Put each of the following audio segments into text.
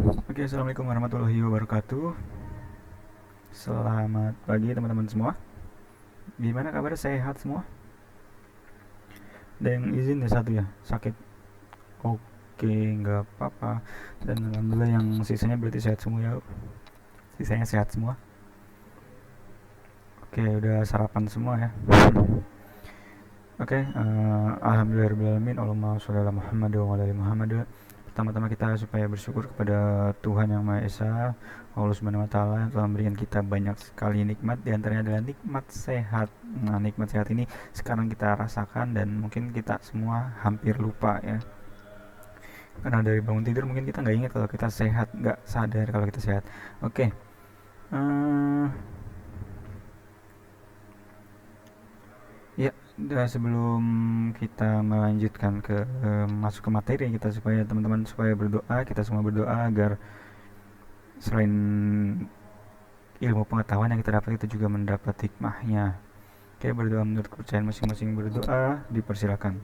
Oke, assalamualaikum warahmatullahi wabarakatuh. Selamat pagi teman-teman semua. Gimana kabar? Sehat semua? Ada yang izin ya satu ya, sakit. Oke, nggak apa-apa. Dan alhamdulillah yang sisanya berarti sehat semua ya. Sisanya sehat semua. Oke, udah sarapan semua ya. Oke, alhamdulillahirobbilalamin. Allahumma sholli ala Muhammad wa ala ali Muhammad. Pertama-tama kita supaya bersyukur kepada Tuhan yang Maha Esa, Allah Subhanahu wa taala yang telah memberikan kita banyak sekali nikmat, di antaranya adalah nikmat sehat. Nah, nikmat sehat ini sekarang kita rasakan dan mungkin kita semua hampir lupa ya. Karena dari bangun tidur mungkin kita nggak ingat kalau kita sehat, nggak sadar kalau kita sehat. Oke, eh, ya, sebelum kita melanjutkan ke masuk ke materi kita, supaya teman-teman supaya berdoa, kita semua berdoa agar selain ilmu pengetahuan yang kita dapat, kita juga mendapat hikmahnya. Oke, berdoa menurut kepercayaan masing-masing. Berdoa dipersilakan.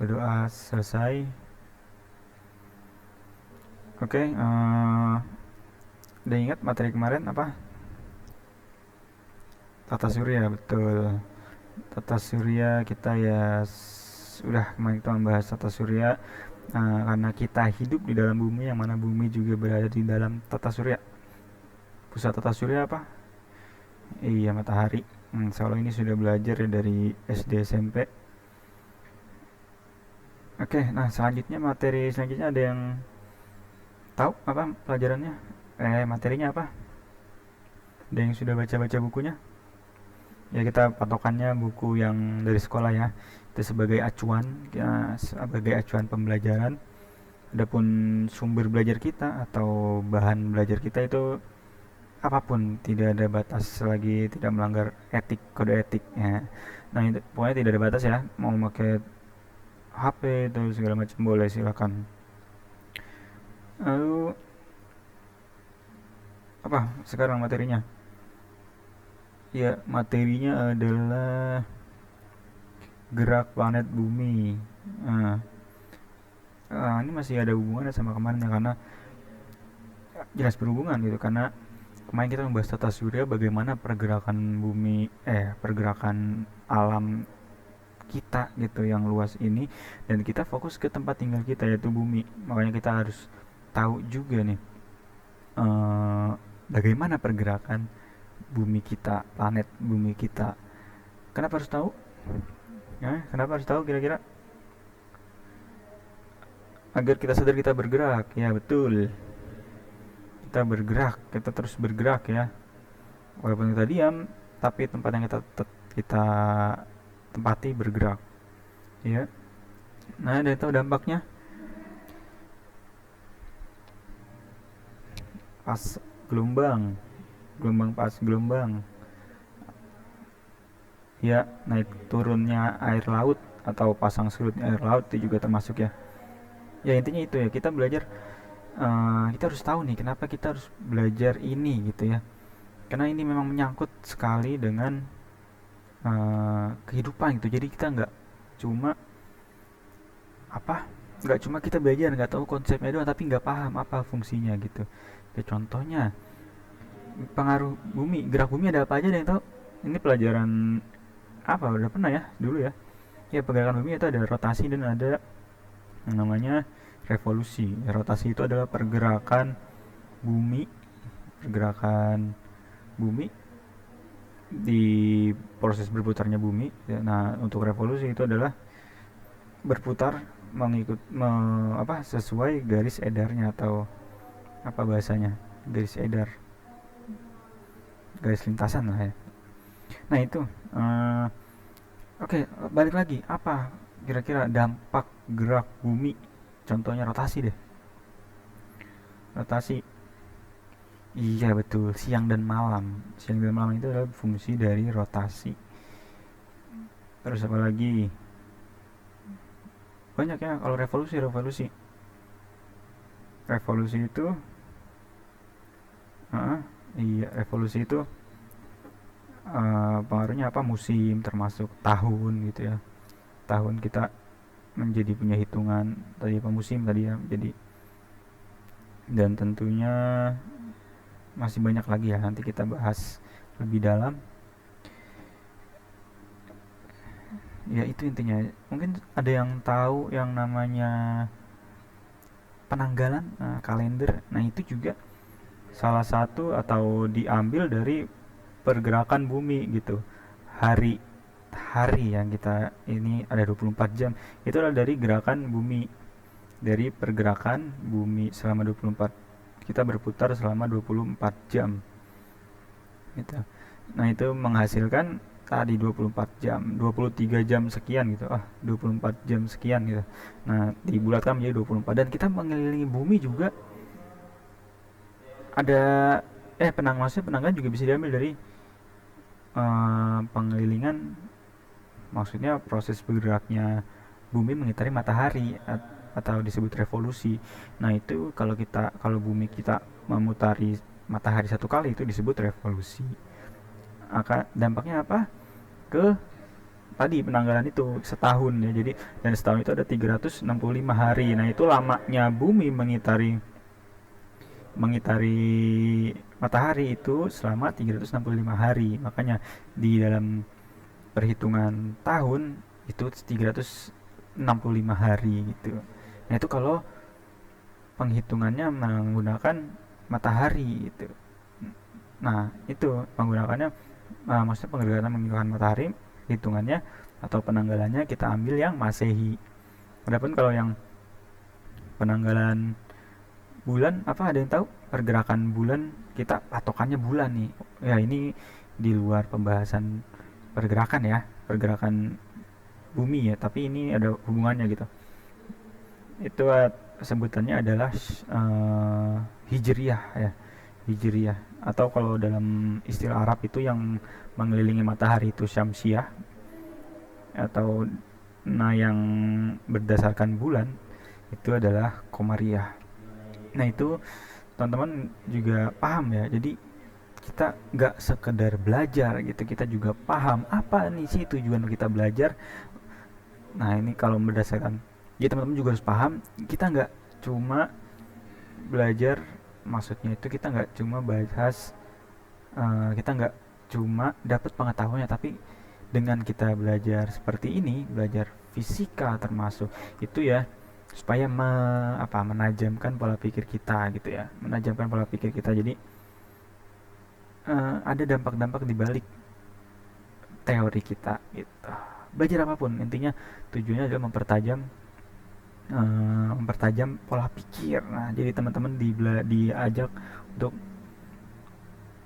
Berdoa selesai. Oke, udah ingat materi kemarin apa? Tata surya, betul. Tata surya kita ya sudah kemarin kita membahas tata surya. Karena kita hidup di dalam bumi, yang mana bumi juga berada di dalam tata surya. Pusat tata surya apa? Iya, matahari. Soal ini sudah belajar ya dari SD SMP. Oke, nah selanjutnya materi selanjutnya ada yang tahu apa pelajarannya? Materinya apa? Ada yang sudah baca-baca bukunya? Ya, kita patokannya buku yang dari sekolah ya. Itu sebagai acuan, ya, sebagai acuan pembelajaran. Adapun sumber belajar kita atau bahan belajar kita itu apapun, tidak ada batas selagi tidak melanggar etik, kode etik ya. Nah, itu pokoknya tidak ada batas ya. Mau pakai HP itu segala macam boleh, silakan. Lalu apa sekarang materinya? Ya, materinya adalah gerak planet bumi. Nah, ini masih ada hubungannya sama kemarin ya, karena jelas berhubungan gitu, karena kemarin kita membahas tata surya, bagaimana pergerakan bumi, pergerakan alam kita gitu yang luas ini, dan kita fokus ke tempat tinggal kita yaitu bumi. Makanya kita harus tahu juga nih, eh, bagaimana pergerakan bumi kita, planet bumi kita. Kenapa harus tahu? Ya, kenapa harus tahu kira-kira? Agar kita sadar kita bergerak. Ya, betul. Kita bergerak, kita terus bergerak ya. Walaupun kita diam, tapi tempat yang kita tempati bergerak. Ya. Nah, dan tahu dampaknya pas gelombang, gelombang pas gelombang. Ya, naik turunnya air laut atau pasang surutnya air laut itu juga termasuk ya. Ya, intinya itu ya, kita belajar, kita harus tahu nih kenapa kita harus belajar ini gitu ya. Karena ini memang menyangkut sekali dengan kehidupan gitu. Jadi kita cuma apa nggak cuma kita belajar nggak tahu konsepnya doang, tapi nggak paham apa fungsinya gitu. Ya, contohnya pengaruh bumi, gerak bumi ada apa aja, ada yang tahu? Ini pelajaran apa, udah pernah ya dulu ya. Ya, pergerakan bumi itu ada rotasi dan ada yang namanya revolusi. Ya, rotasi itu adalah bumi pergerakan bumi di proses berputarnya bumi. Ya, nah, untuk revolusi itu adalah berputar mengikut sesuai garis edarnya, atau apa bahasanya, garis edar, garis lintasan lah ya. Nah, itu oke, balik lagi, apa kira-kira dampak gerak bumi? Contohnya rotasi deh. Rotasi, iya betul, siang dan malam. Siang dan malam itu adalah fungsi dari rotasi. Terus apa lagi? Banyak ya. Kalau revolusi, revolusi itu, iya, revolusi itu pengaruhnya apa? Musim, termasuk tahun gitu ya. Tahun kita menjadi punya hitungan tadi apa, musim tadi ya, jadi Dan tentunya masih banyak lagi ya, nanti kita bahas lebih dalam. Ya itu intinya. Mungkin ada yang tahu yang namanya penanggalan, kalender. Nah itu juga salah satu atau diambil dari pergerakan bumi gitu. Hari hari yang kita ini ada 24 jam itu adalah dari gerakan bumi, dari pergerakan bumi selama 24, kita berputar selama 24 jam gitu. Nah itu menghasilkan tadi 24 jam, 23 jam sekian gitu. 24 jam sekian gitu. Nah, dibulatkan menjadi 24, dan kita mengelilingi bumi juga ada maksudnya penanggalan juga bisa diambil dari pengelilingan, maksudnya proses bergeraknya bumi mengitari matahari atau disebut revolusi. Nah, itu kalau bumi kita memutari matahari satu kali itu disebut revolusi. Dampaknya apa? Ke tadi penanggalan itu setahun ya. Jadi dan setahun itu ada 365 hari. Nah, itu lamanya bumi mengitari matahari itu selama 365 hari. Makanya di dalam perhitungan tahun itu 365 hari gitu. Nah, itu kalau penghitungannya menggunakan matahari gitu. Nah, itu menggunakannya maksudnya penggerakan menggunakan matahari, hitungannya atau penanggalannya kita ambil yang Masehi. Adapun kalau yang penanggalan bulan, apa ada yang tahu? Pergerakan bulan kita patokannya bulan nih. Ya ini di luar pembahasan pergerakan ya, pergerakan bumi ya, tapi ini ada hubungannya gitu. Itu sebutannya adalah Hijriyah ya. Hijriyah, atau kalau dalam istilah Arab itu yang mengelilingi matahari itu Syamsiah, atau yang berdasarkan bulan itu adalah Qamariyah. Nah itu teman-teman juga paham ya, jadi kita nggak sekedar belajar gitu, kita juga paham apa nih sih tujuan kita belajar. Nah ini kalau berdasarkan, jadi teman-teman juga harus paham, kita nggak cuma belajar, maksudnya itu kita nggak cuma bahas, kita nggak cuma dapat pengetahuannya, tapi dengan kita belajar seperti ini, belajar fisika termasuk itu ya, supaya menajamkan pola pikir kita gitu ya, menajamkan pola pikir kita. Jadi ada dampak-dampak di balik teori kita gitu. Belajar apapun intinya tujuannya adalah mempertajam pola pikir. Nah, jadi teman-teman diajak untuk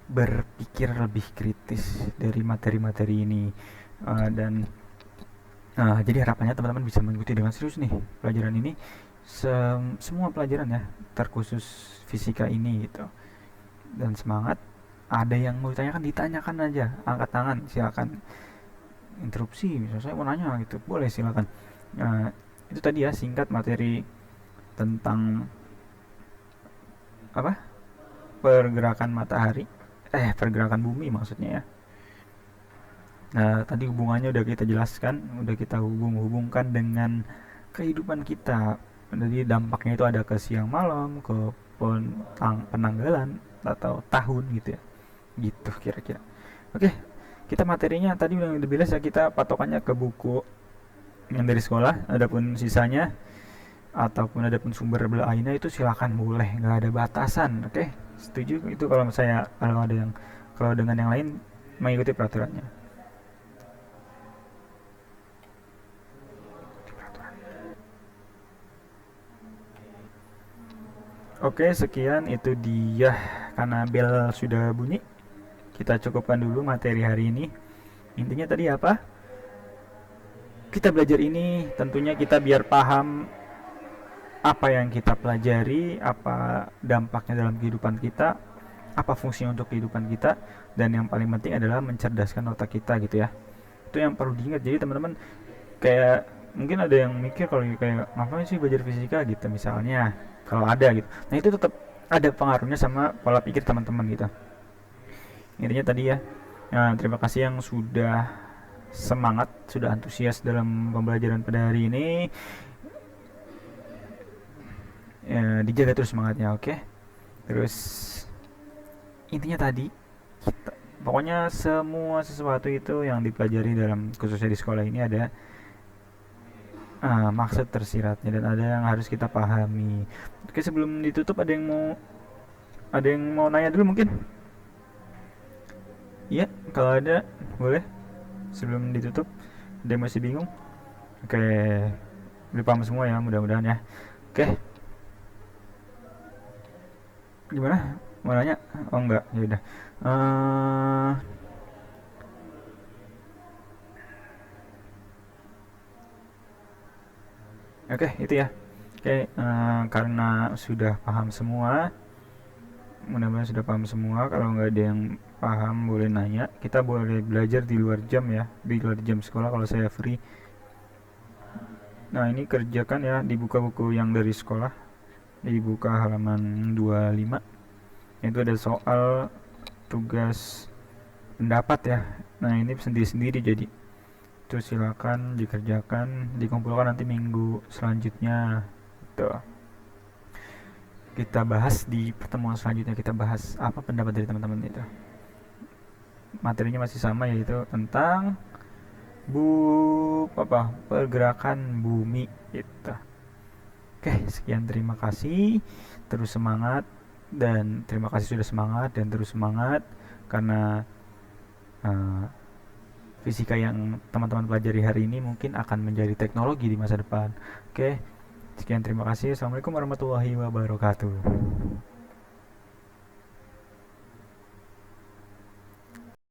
berpikir lebih kritis dari materi-materi ini. Dan jadi harapannya teman-teman bisa mengikuti dengan serius nih pelajaran ini, semua pelajaran ya, terkhusus fisika ini gitu. Dan semangat. Ada yang mau ditanyakan aja, angkat tangan, silakan. Interupsi, misalnya saya mau nanya gitu, boleh silakan. Itu tadi ya singkat materi tentang apa, pergerakan matahari, pergerakan bumi maksudnya ya. Nah tadi hubungannya udah kita jelaskan, udah kita hubungkan dengan kehidupan kita. Jadi dampaknya itu ada ke siang malam, ke penanggalan atau tahun gitu ya, gitu kira-kira. Oke, kita materinya tadi udah jelas ya, kita patokannya ke buku yang dari sekolah. Adapun sisanya ataupun adapun sumber lainnya itu silakan, boleh, nggak ada batasan. Oke, setuju itu kalau kalau dengan yang lain mengikuti peraturannya. Oke, sekian itu dia, karena bel sudah bunyi, kita cukupkan dulu materi hari ini. Intinya tadi apa? Kita belajar ini tentunya kita biar paham apa yang kita pelajari, apa dampaknya dalam kehidupan kita, apa fungsinya untuk kehidupan kita, dan yang paling penting adalah mencerdaskan otak kita gitu ya. Itu yang perlu diingat. Jadi teman-teman, kayak mungkin ada yang mikir kalau kayak ngapain sih belajar fisika gitu misalnya, kalau ada gitu. Nah itu tetap ada pengaruhnya sama pola pikir teman-teman gitu. Intinya tadi ya, terima kasih yang sudah semangat, sudah antusias dalam pembelajaran pada hari ini ya, dijaga terus semangatnya, oke? Terus intinya tadi kita, pokoknya semua sesuatu itu yang dipelajari dalam khususnya di sekolah ini ada maksud tersiratnya dan ada yang harus kita pahami. Oke, sebelum ditutup ada yang mau nanya dulu mungkin? Iya, kalau ada boleh sebelum ditutup. Ada yang masih bingung? Oke, udah paham semua ya mudah-mudahan ya. Oke, gimana? Mau nanya? Oh enggak, ya udah. Eh, Oke, itu ya. Oke, karena sudah paham semua, mudah-mudahan sudah paham semua. Kalau nggak ada yang paham boleh nanya. Kita boleh belajar di luar jam ya, di luar jam sekolah kalau saya free. Nah, ini kerjakan ya, dibuka buku yang dari sekolah, dibuka halaman 25. Itu ada soal tugas pendapat ya. Nah, ini sendiri-sendiri jadi itu silakan dikerjakan, dikumpulkan nanti minggu selanjutnya. Tuh. Kita bahas di pertemuan selanjutnya, kita bahas apa pendapat dari teman-teman itu. Materinya masih sama yaitu tentang pergerakan bumi gitu. Oke, sekian, terima kasih. Terus semangat, dan terima kasih sudah semangat dan terus semangat karena uh, fisika yang teman-teman pelajari hari ini mungkin akan menjadi teknologi di masa depan. Oke, sekian, terima kasih. Assalamualaikum warahmatullahi wabarakatuh.